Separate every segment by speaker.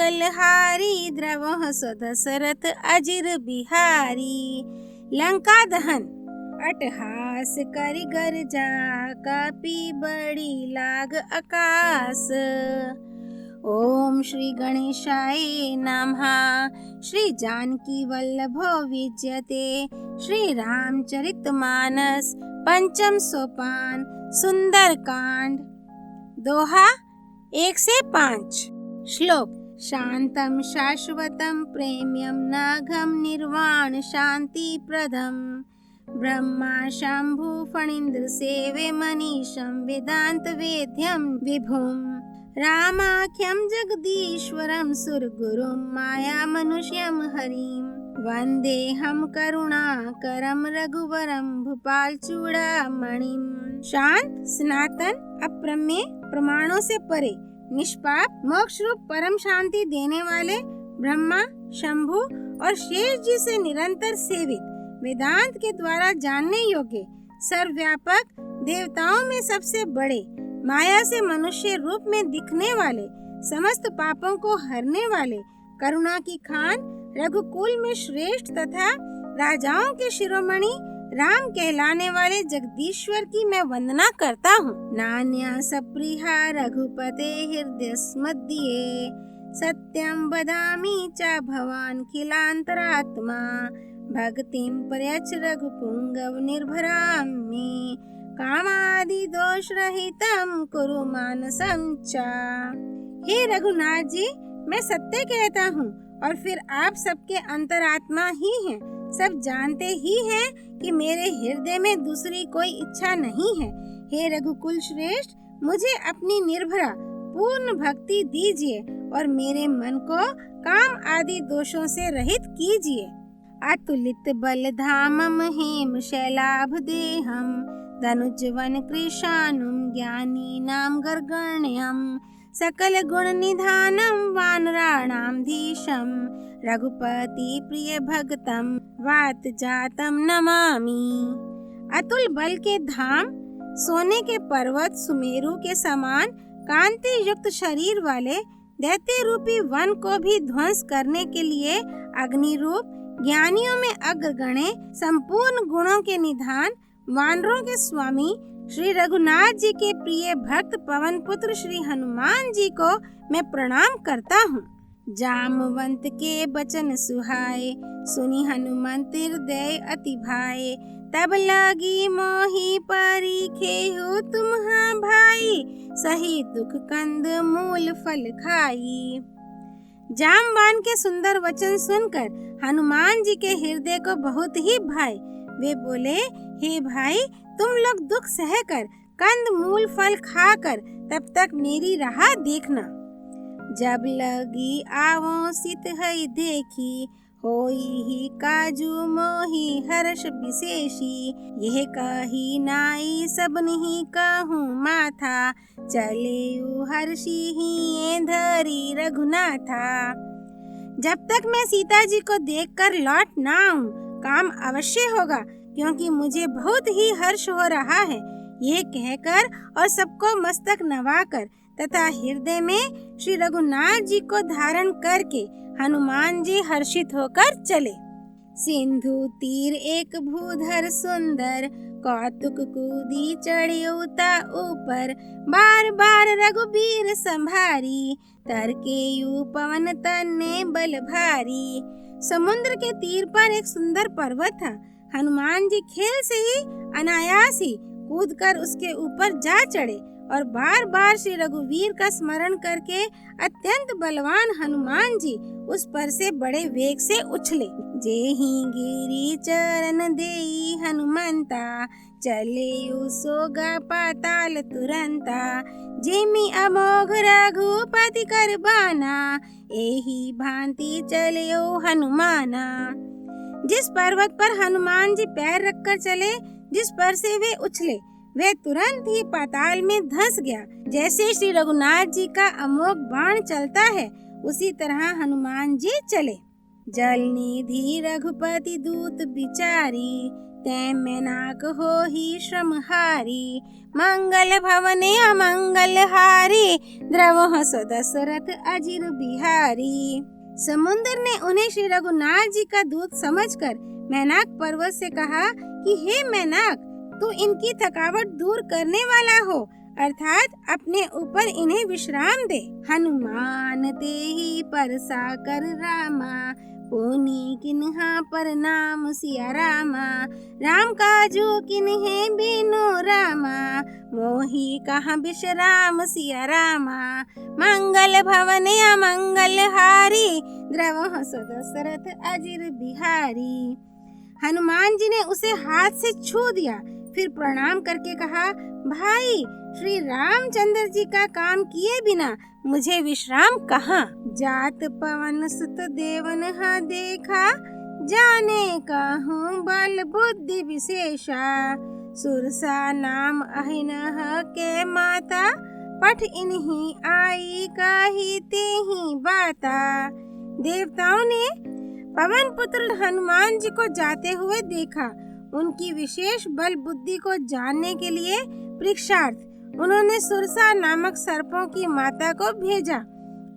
Speaker 1: बलहारी द्रवः दशरथ अजिर बिहारी। लंका दहन अट्टहास करि गर्जा कपि बड़ी लाग आकाश। ओम श्री गणेशाय नमः। श्री जानकी वल्लभो विजयते। श्री रामचरितमानस पंचम सोपान सुंदर कांड। दोहा 1 से 5। श्लोक। शांतम शाश्वतम प्रेम्यम नाघम निर्वाण शांति प्रदम। ब्रह्मा शंभु फणींद्र सेवे मनीषम वेदांत वेद्यम विभुम। रामाख्यम जगदीश्वरम सुरगुरुम माया मनुष्यम हरिम। वंदेहम करुणाकरम रघुवरम भूपाल चूड़ामणिम। शांत, सनातन, अप्रमेय, प्रमाणों से परे, निष्पाप, मोक्ष रूप परम शांति देने वाले ब्रह्मा, शंभु और शेष जी से निरंतर सेवित, वेदांत के द्वारा जानने योग्य, सर्वव्यापक, देवताओं में सबसे बड़े, माया से मनुष्य रूप में दिखने वाले, समस्त पापों को हरने वाले, करुणा की खान, रघुकुल में श्रेष्ठ तथा राजाओं के शिरोमणि राम कहलाने वाले जगदीश्वर की मैं वंदना करता हूँ। नान्या सप्रिया रघुपते हृदय स्मद्ये। सत्यम वदामि च भवान खिलांतरात्मा। भक्तिम प्रयच्छ रघुपुंगव निर्भरां मे। कामादि दोष रहितम कुरु मानसं च। हे रघुनाथ जी, मैं सत्य कहता हूँ और फिर आप सबके अंतरात्मा ही हैं। सब जानते ही हैं कि मेरे हृदय में दूसरी कोई इच्छा नहीं है। हे रघुकुल श्रेष्ठ, मुझे अपनी निर्भरा पूर्ण भक्ति दीजिए और मेरे मन को काम आदि दोषों से रहित कीजिए। अतुलित बल धामम हेम शैलाभ देहम। धनुजवन कृशानुम ज्ञानी नाम गर्गण्यम। सकल गुण निधानम वानराणाम धीशम। रघुपति प्रिय भगतम वात जातम नमामि। अतुल बल के धाम, सोने के पर्वत सुमेरु के समान कांति युक्त शरीर वाले दैत्य रूपी वन को भी ध्वंस करने के लिए अग्नि रूप, ज्ञानियों में अग्रगण्य, संपूर्ण गुणों के निधान, वानरों के स्वामी श्री रघुनाथ जी के प्रिय भक्त पवन पुत्र श्री हनुमान जी को मैं प्रणाम करता हूँ। जामवंत के बचन सुहाए, सुनी हनुमंत हृदय अति भाए। तब लगी मोहि परीखेहु तुम्हा भाई। सही दुख कंद मूल फल खाई। जामवान के सुंदर वचन सुनकर हनुमान जी के हृदय को बहुत ही भाए। वे बोले, हे भाई, तुम लोग दुख सहकर, कंद मूल फल खाकर तब तक मेरी राह देखना। जब लगी आवो सित हई देखी। होई ही काजू मोही हर्ष विशेषी। यह कही नाई सब नहीं कहूँ माथा। चले हर्षि ही धरी रघुनाथा। जब तक मैं सीता जी को देखकर लौट ना आऊं, काम अवश्य होगा, क्योंकि मुझे बहुत ही हर्ष हो रहा है। ये कहकर और सबको मस्तक नवाकर तथा हृदय में श्री रघुनाथ जी को धारण करके हनुमान जी हर्षित होकर चले। सिंधु तीर एक भूधर सुंदर। कौतुक कूदी चढ़ियुता ऊपर। बार बार रघुबीर संभारी। तरकेयु पवन तन्ने बल भारी। समुद्र के तीर पर एक सुंदर पर्वत था। हनुमान जी खेल से ही अनायास ही कूदकर उसके ऊपर जा चढ़े और बार बार श्री रघुवीर का स्मरण करके अत्यंत बलवान हनुमान जी उस पर से बड़े वेग से उछले। जेहि गिरी चरण देई हनुमंता। चले सोगा पाताल तुरंता। जेमि अमोघ रघुपति कर बाना। एही भांति चलियो हनुमाना। जिस पर्वत पर हनुमान जी पैर रखकर चले, जिस पर से वे उछले, वह तुरंत ही पाताल में धंस गया। जैसे श्री रघुनाथ जी का अमोघ बाण चलता है, उसी तरह हनुमान जी चले। जल निधि रघुपति दूत बिचारी। ते मैनाक हो ही श्रमहारी, मंगल भवने अमंगल हारी, द्रवह सो दशरथ अजिर बिहारी। समुद्र ने उन्हें श्री रघुनाथ जी का दूत समझकर मैनाक पर्वत से कहा कि हे मैनाक, तू इनकी थकावट दूर करने वाला हो, अर्थात अपने ऊपर इन्हें विश्राम दे। हनुमान ते ही परसा कर रामा, पुनि किन्हा पर नाम सिया रामा, राम काजू किन्हे बिनु रामा, मोहि कहाँ विश्राम सिया रामा, मंगल भवन अमंगल हारी, द्रवह सो दशरथ अजिर बिहारी। हनुमान जी ने उसे हाथ से छू दिया, फिर प्रणाम करके कहा, भाई श्री रामचंद्र जी का काम किए बिना मुझे विश्राम कहाँ। जात पवन सुत देवन हा देखा, जाने कहूँ बल बुद्धि विशेषा, सुरसा नाम अहिनह के माता, पठ इन्हीं आई काही तेहि बाता। देवताओं ने पवन पुत्र हनुमान जी को जाते हुए देखा। उनकी विशेष बल बुद्धि को जानने के लिए परीक्षार्थ उन्होंने सुरसा नामक सर्पों की माता को भेजा।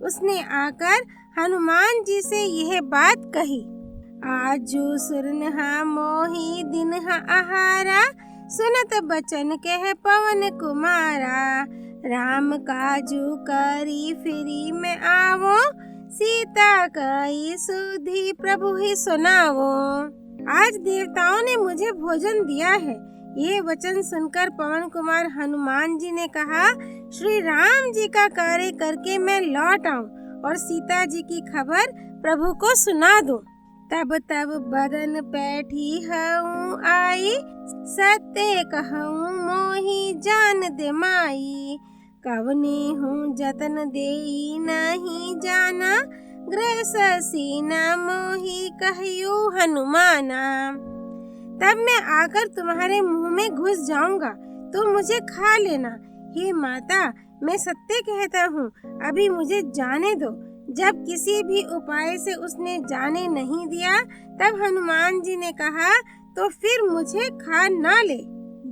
Speaker 1: उसने आकर हनुमान जी से यह बात कही, आजू सुरनहा मोही दिनहा आहारा, सुनत बचन कह पवन कुमारा, राम काजू करी फिरी में आवो, सीता कई सुधी प्रभु ही सुनावो। आज देवताओं ने मुझे भोजन दिया है। ये वचन सुनकर पवन कुमार हनुमान जी ने कहा, श्री राम जी का कार्य करके मैं लौट आऊं और सीता जी की खबर प्रभु को सुना दूं। तब तब बदन पैठी हूँ आई, सत्य कहूँ मोही जान दे माई, कवने हूँ जतन देई नहीं जाना, गृह सीना मोही कहियो हनुमाना। तब मैं आकर तुम्हारे मुंह में घुस जाऊंगा, तुम मुझे खा लेना। हे माता, मैं सत्य कहता हूँ, अभी मुझे जाने दो। जब किसी भी उपाय से उसने जाने नहीं दिया, तब हनुमान जी ने कहा, तो फिर मुझे खा ना ले।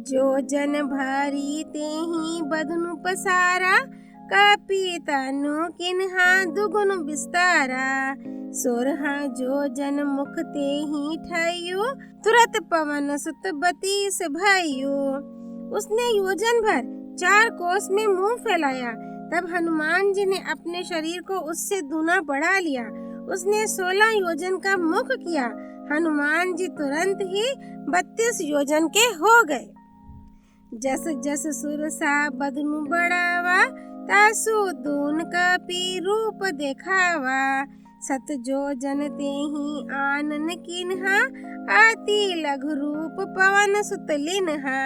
Speaker 1: जो जन भरी तेहि बदनु पसारा, कपि तनु किन्हा दुगुन विस्तारा, सोरहा जो जन मुख तेहि ठइयो, तुरत पवन सुत बतीस भइयो। उसने योजन भर 4 कोस में मुंह फैलाया। तब हनुमान जी ने अपने शरीर को उससे दूना बढ़ा लिया। उसने 16 योजन का मुख किया। हनुमान जी तुरंत ही 32 योजन के हो गए। जस जस सुरसा बदनु बढ़ावा, तासु दून कपि रूप देखावा, सत जो जन तेहि आनन किन्हा, अति लघु रूप पवन सुत लिन्हा।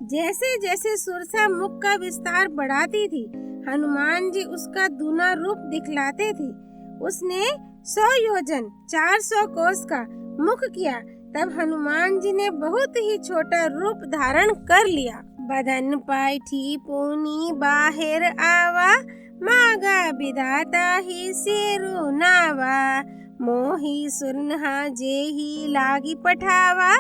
Speaker 1: जैसे जैसे सुरसा मुख का विस्तार बढ़ाती थी, हनुमान जी उसका दूना रूप दिखलाते थे। उसने 100 योजन 400 कोस का मुख किया। तब हनुमान जी ने बहुत ही छोटा रूप धारण कर लिया। बदन पैठी पुनि बाहिर आवा, मागा विधाता ही सिरु नावा, मोही सुरनहा जेहि लागी पठावा,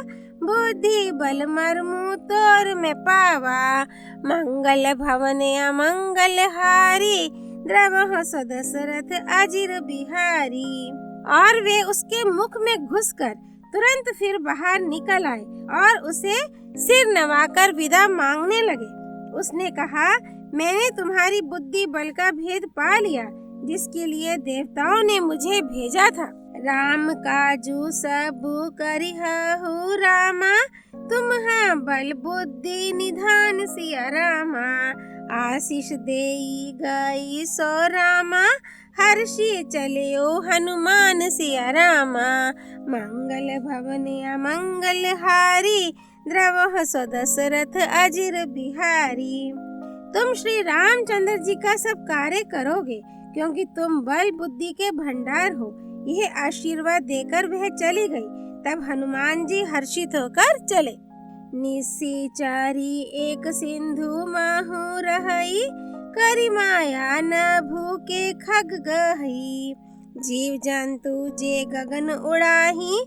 Speaker 1: बुद्धि बल मर्मु तोर में पावा, मंगल भवने अमंगल हारी, द्रवह सो दशरथ अजिर बिहारी। और वे उसके मुख में घुसकर तुरंत फिर बाहर निकल आए और उसे सिर नवाकर विदा मांगने लगे। उसने कहा, मैंने तुम्हारी बुद्धि बल का भेद पा लिया, जिसके लिए देवताओं ने मुझे भेजा था। राम काजू सब करिहु रामा, तुम्हा बल बुद्धि निधान सिया रामा, आशीष देई गई सो रामा, हर्षि चलियो हनुमान सिया रामा, मंगल भवने अमंगल हारी, द्रवह सो दशरथ अजिर बिहारी। तुम श्री रामचंद्र जी का सब कार्य करोगे, क्योंकि तुम बल बुद्धि के भंडार हो। यह आशीर्वाद देकर वह चली गई। तब हनुमान जी हर्षित होकर चले। निशिचरी एक सिंधु माहू रही, करी माया न भूके खग गही, जीव जंतु जे गगन उड़ाही,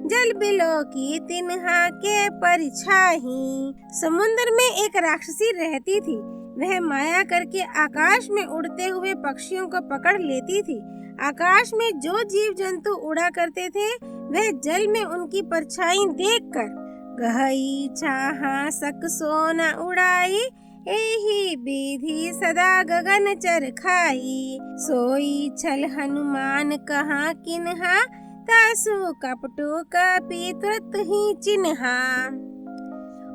Speaker 1: जल बिलो की तिन्हा के परिछाही। समुद्र में एक राक्षसी रहती थी। वह माया करके आकाश में उड़ते हुए पक्षियों को पकड़ लेती थी। आकाश में जो जीव जंतु उड़ा करते थे, वह जल में उनकी परछाई देखकर गहई चाहा सक सोना उड़ाई, एही विधि सदा गगन चर खाई। सोई छल हनुमान कहाँ किन्हा, तासु कपटो कपि तुरत ही चिन्हा।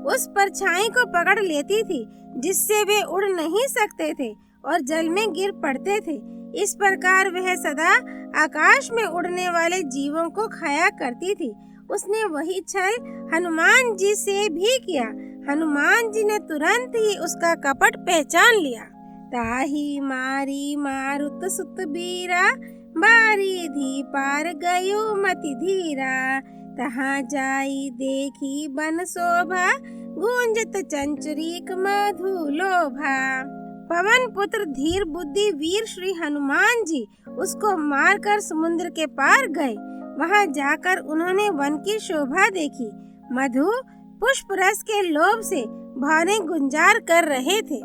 Speaker 1: उस परछाई को पकड़ लेती थी, जिससे वे उड़ नहीं सकते थे और जल में गिर पड़ते थे। इस प्रकार वह सदा आकाश में उड़ने वाले जीवों को खाया करती थी। उसने वही छल हनुमान जी से भी किया। हनुमान जी ने तुरंत ही उसका कपट पहचान लिया। ताही मारी मारुत सुत बीरा, बारी धी पार गयो मति धीरा। तहाँ जाई देखी बन शोभा, गूंजत चंचरीक मधु लोभा। पवन पुत्र धीर बुद्धि वीर श्री हनुमान जी उसको मारकर समुद्र के पार गए। वहां जाकर उन्होंने वन की शोभा देखी। मधु पुष्प रस के लोभ से भाने गुंजार कर रहे थे।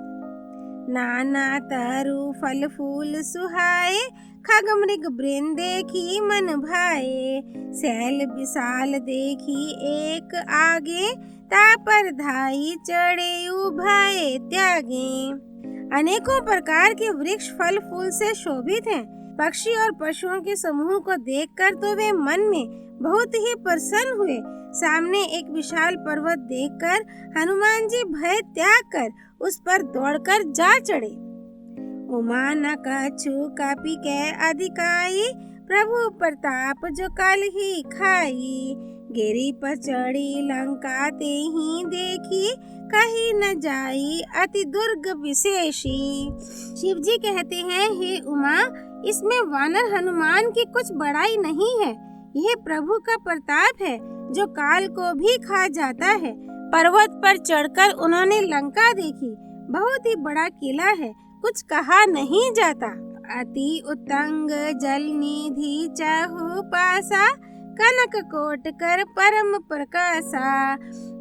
Speaker 1: नाना तरु फल फूल सुहाए, खग मृग वृंद देखी मन भाए। सैल विशाल देखी एक आगे, तापर धाई चढ़े उभाए त्यागे। अनेकों प्रकार के वृक्ष फल फूल से शोभित हैं। पक्षी और पशुओं के समूह को देखकर तो वे मन में बहुत ही प्रसन्न हुए। सामने एक विशाल पर्वत देखकर हनुमान जी भय त्याग कर उस पर दौड़कर जा चढ़े। उमा न कछु कपि के अधिकाई, प्रभु प्रताप जो कल ही खाई। गिरी पर चढ़ी लंका ते ही देखी, कहीं न जाई अति दुर्ग विशेषी। शिव जी कहते हैं, हे उमा, इसमें वानर हनुमान की कुछ बड़ाई नहीं है। यह प्रभु का प्रताप है जो काल को भी खा जाता है। पर्वत पर चढ़कर उन्होंने लंका देखी। बहुत ही बड़ा किला है, कुछ कहा नहीं जाता। अति उत्तंग जल निधि चाहु पासा, कनक कोट कर परम प्रकाशा।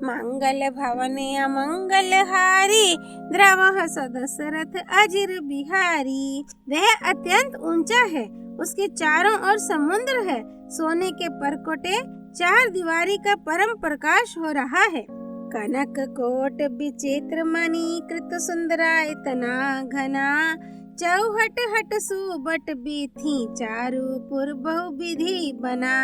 Speaker 1: मंगल भवन अमंगल हारी, द्रवह सदशरथ अजिर बिहारी। वह अत्यंत ऊंचा है, उसके चारों ओर समुद्र है। सोने के परकोटे चार दीवारी का परम प्रकाश हो रहा है। कनक कोट विचित्र मणि कृत सुंदरायतना घना, चौहट हट सुबट बीथी चारु पुर बहु विधि बना।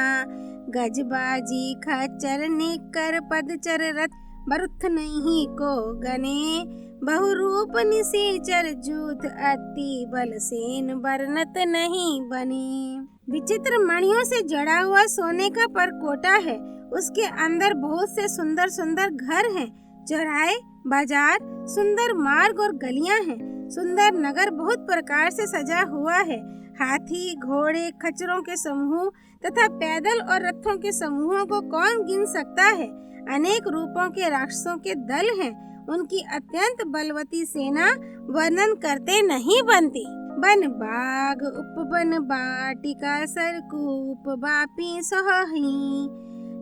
Speaker 1: गजबाजी खच्चर निकर पदचर रथ, बरुथ नहीं को गने। बहुरूप निशाचर जूथ, अति बल सेन वर्णत नहीं बने। विचित्र मणियों से जड़ा हुआ सोने का परकोटा है। उसके अंदर बहुत से सुंदर सुंदर घर हैं, चौराहे, बाजार, सुंदर मार्ग और गलियां हैं। सुंदर नगर बहुत प्रकार से सजा हुआ है। हाथी, घोड़े, खच्चरों के समूह तथा पैदल और रथों के समूहों को कौन गिन सकता है। अनेक रूपों के राक्षसों के दल हैं। उनकी अत्यंत बलवती सेना वर्णन करते नहीं बनती। बन बाग उपवन बाटिका सरकूप बापी सोही,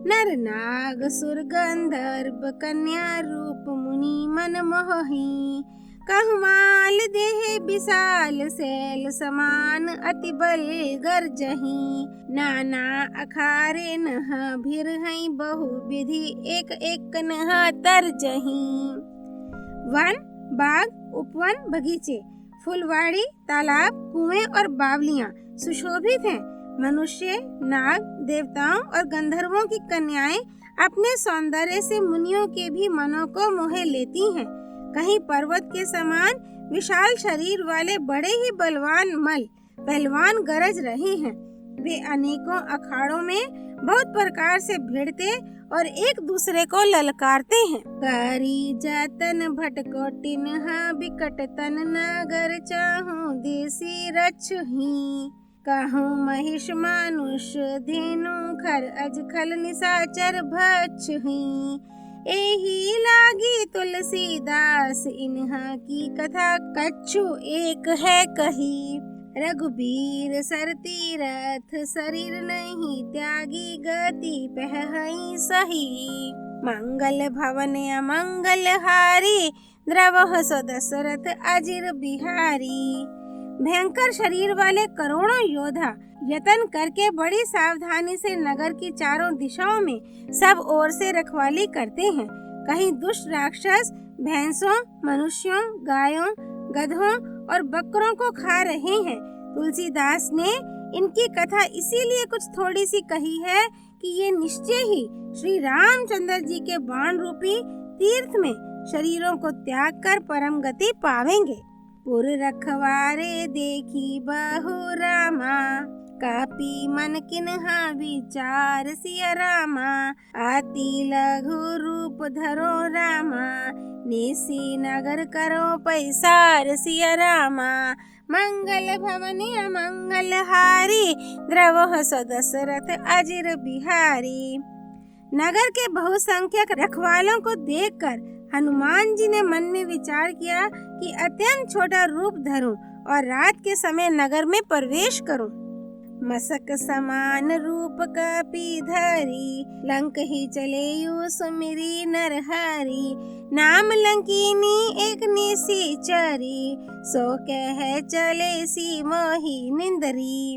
Speaker 1: नर नाग सुर गंधर्व कन्या रूप मुनि मन मोही। कहमाल देह विशाल सैल समान, अति बल गर्जही। नाना अखारे नह भीर हई बहु विधि, एक एक नह तरजही। वन, बाग, उपवन, बगीचे, फुलवाड़ी, तालाब, कुएं और बावलियां सुशोभित हैं। मनुष्य, नाग, देवताओं और गंधर्वों की कन्याएं अपने सौंदर्य से मुनियों के भी मनों को मोह लेती हैं। कहीं पर्वत के समान विशाल शरीर वाले बड़े ही बलवान मल पहलवान गरज रहे हैं। वे अनेकों अखाड़ों में बहुत प्रकार से भिड़ते और एक दूसरे को ललकारते हैं। करी जतन भटकोटिन बिकट तन नागर, चाहूं देसी रक्षही। कहूँ महिष मानुष धेनु, खर अज खल निशाचर भक्षही। एही लागी तुलसीदास, इन्हा की कथा कछु एक है कही। रघुबीर सर तीरथ शरीर नहीं त्यागी गति पहहि सही। मंगल भवन अमंगल हारी द्रवह सो दशरथ अजिर बिहारी। भयंकर शरीर वाले करोड़ों योद्धा यत्न करके बड़ी सावधानी से नगर की चारों दिशाओं में सब ओर से रखवाली करते हैं। कहीं दुष्ट राक्षस भैंसों, मनुष्यों, गायों, गधों और बकरों को खा रहे हैं। तुलसीदास ने इनकी कथा इसीलिए कुछ थोड़ी सी कही है कि ये निश्चय ही श्री रामचंद्र जी के बाण रूपी तीर्थ में शरीरों को त्याग कर परम गति पावेंगे। पुर रखवारे देखी बहु रामा, कापी मन किन्हा विचार सिया रामा। आति लघु रूप धरो रामा, निसी नगर करो पैसार सिया रामा। मंगल भवन अमंगल हारी, द्रवह सो दशरथ अजिर बिहारी। नगर के बहुसंख्यक रखवालों को देखकर हनुमान जी ने मन में विचार किया कि अत्यंत छोटा रूप धरूं और रात के समय नगर में प्रवेश करूं। मसक समान रूप कपि धरी, लंक ही चले यू सुमिरी नरहरी। नाम लंकिनी एक निसी चरी, सो कह चले सी मोही निंदरी।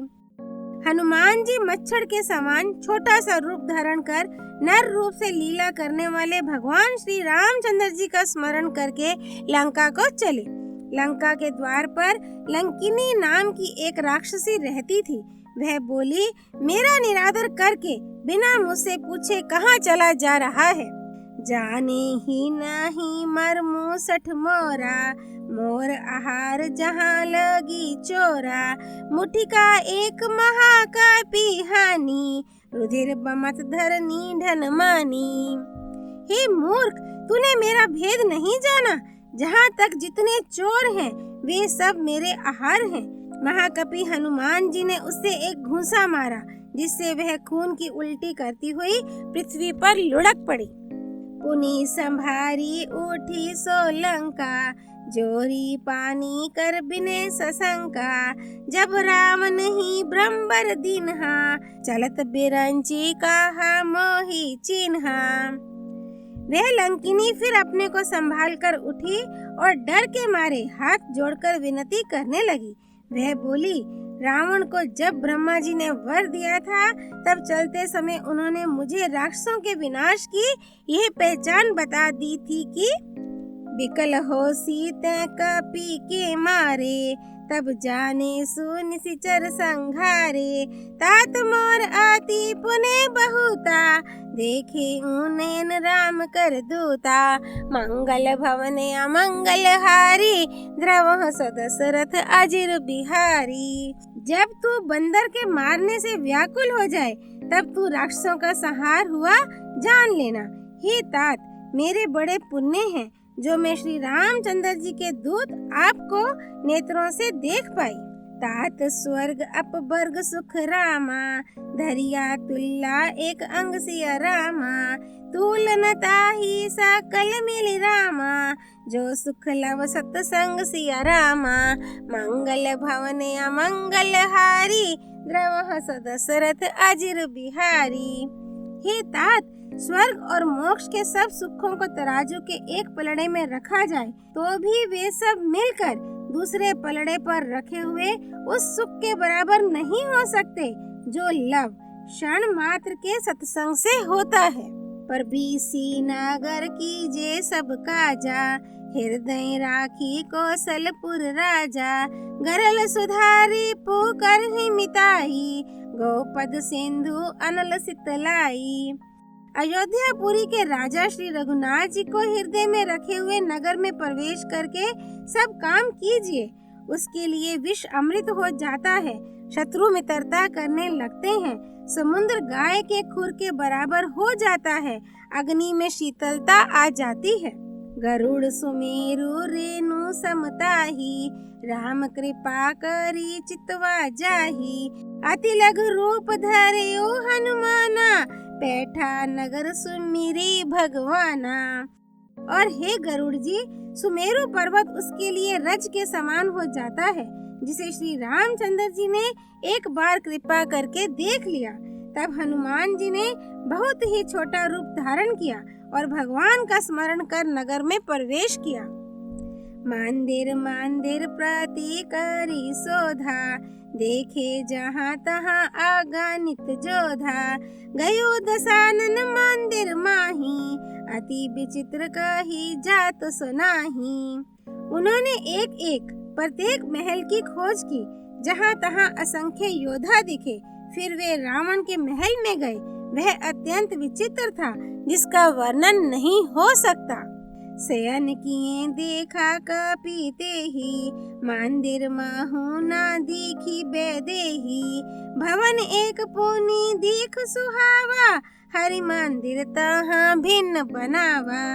Speaker 1: हनुमान जी मच्छर के समान छोटा सा रूप धारण कर नर रूप से लीला करने वाले भगवान श्री रामचंद्र जी का स्मरण करके लंका को चले। लंका के द्वार पर लंकिनी नाम की एक राक्षसी रहती थी। वह बोली, मेरा निरादर करके बिना मुझसे पूछे कहाँ चला जा रहा है। जाने ही नहीं मरमु सठ मोरा, मोर आहार जहाँ लगी चोरा। मुट्ठी का एक महाकापी हानि, रुधिर बमत धरनी ढन मानी। हे मूर्ख, तूने मेरा भेद नहीं जाना। जहाँ तक जितने चोर हैं वे सब मेरे आहार हैं। महाकपि हनुमान जी ने उससे एक घूंसा मारा, जिससे वह खून की उल्टी करती हुई पृथ्वी पर लुढ़क पड़ी। पुनि संभारी उठी सोलंका, जोरी पानी कर बिने सशंका। जब रावण ही ब्रह्मबर दिन्हा, चलत बिरंची कहा मोही चिन्हा। वह लंकिनी फिर अपने को संभाल कर उठी और डर के मारे हाथ जोड़कर विनती करने लगी। वह बोली, रावण को जब ब्रह्मा जी ने वर दिया था तब चलते समय उन्होंने मुझे राक्षसों के विनाश की यह पहचान बता दी थी कि बिकल हो सीते कपि के मारे, तब जाने सुनिश्चर संघारे। तात मोर आती पुने बहुता, देखे उनैन राम कर दूता। मंगल भवने अमंगल हारी, द्रवह सो दशरथ अजिर बिहारी। जब तू बंदर के मारने से व्याकुल हो जाए तब तू राक्षसों का संहार हुआ जान लेना। हे तात, मेरे बड़े पुण्य हैं जो मैं श्री रामचंद्र जी के दूत आपको नेत्रों से देख पाई। तात स्वर्ग अपवर्ग सुख रामा, धरिया तुल्ला एक अंग सिया रामा। तुलनता ही सकल मिल रामा, जो सुख लव सत्संग सिया रामा। मंगल भवने अमंगल हारी, द्रवह सो दशरथ अजिर बिहारी। हे तात, स्वर्ग और मोक्ष के सब सुखों को तराजू के एक पलड़े में रखा जाए तो भी वे सब मिलकर दूसरे पलड़े पर रखे हुए उस सुख के बराबर नहीं हो सकते जो लव क्षण मात्र के सत्संग से होता है। पर बीसी नागर की जे सब काजा, हृदय राखी कौशलपुर राजा। गरल सुधारी पुकर ही मिताई, गोपद सिंधु अनल सितलाई। अयोध्यापुरी के राजा श्री रघुनाथ जी को हृदय में रखे हुए नगर में प्रवेश करके सब काम कीजिए। उसके लिए विष अमृत हो जाता है, शत्रु मित्रता करने लगते हैं, समुद्र गाय के खुर के बराबर हो जाता है, अग्नि में शीतलता आ जाती है। गरुड़ सुमेरु रेणु समताही, राम कृपा करी चितवा जाही। अति लघु रूप धरे ओ हनुमाना, बैठा नगर सुमिरी भगवाना। और हे गरुड़ जी, सुमेरु पर्वत उसके लिए रज के समान हो जाता है, जिसे श्री रामचंद्र जी ने एक बार कृपा करके देख लिया। तब हनुमान जी ने बहुत ही छोटा रूप धारण किया और भगवान का स्मरण कर नगर में प्रवेश किया। मंदिर मंदिर प्रति करी शोधा, देखे जहाँ तहाँ अगणित जोधा। गयो दशानन मंदिर माही, अति विचित्र कही जात सुनाही। उन्होंने एक एक प्रत्येक महल की खोज की, जहाँ तहाँ असंख्य योद्धा दिखे। फिर वे रावण के महल में गए। वह अत्यंत विचित्र था, जिसका वर्णन नहीं हो सकता। शयन किए देखा कपीते ही, मंदिर महु न दिखी बेदेही। भवन एक पुनि दिख सुहावा, हरि मंदिर तहाँ भिन्न बनावा।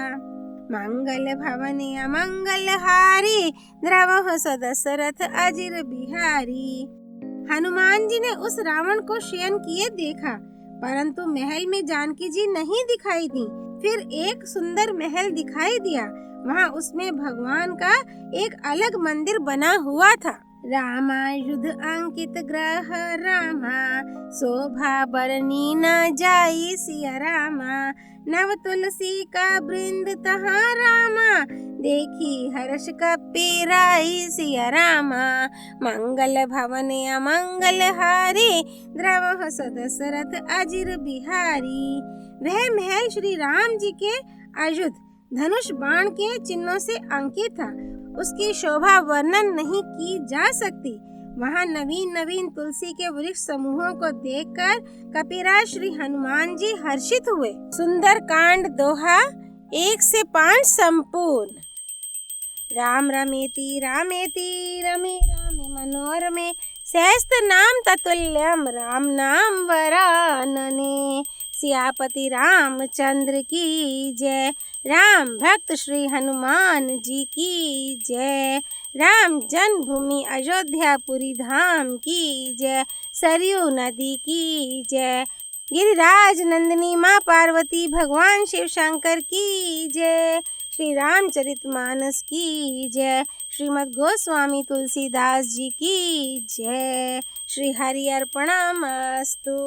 Speaker 1: मंगल भवन अमंगल हारी, द्रवहु सदशरथ अजिर बिहारी। हनुमान जी ने उस रावण को शयन किए देखा, परंतु महल में जानकी जी नहीं दिखाई दी। फिर एक सुंदर महल दिखाई दिया। वहाँ उसमें भगवान का एक अलग मंदिर बना हुआ था। रामा युद्ध अंकित ग्रह रामा, शोभा बरनी न जाई सिया रामा। नव तुलसी का वृंद तहाँ रामा, देखी हर्ष कपि राई सिया रामा। मंगल भवन अमंगल हारी, द्रवहु सदशरथ अजिर बिहारी। वह महल श्री राम जी के आयुध धनुष बाण के चिन्हों से अंकित था। उसकी शोभा वर्णन नहीं की जा सकती। वहाँ नवीन नवीन तुलसी के वृक्ष समूहों को देखकर कपिराज श्री हनुमान जी हर्षित हुए। सुंदर कांड दोहा 1 से 5 संपूर्ण। राम रमेति रामेति रमे रामे मनोरमे, सहस्त्र नाम ततुल्यम राम नाम वरानने। सियापति रामचंद्र की जय, राम भक्त श्री हनुमान जी की जय। राम जन्मभूमि अयोध्यापुरी धाम की जय, सरयू नदी की जय। गिरिराज नंदिनी माँ पार्वती भगवान शिव शंकर की जय। श्री रामचरितमानस की जय। श्रीमद् गोस्वामी तुलसीदास जी की जय। श्री हरि अर्पणमस्तु।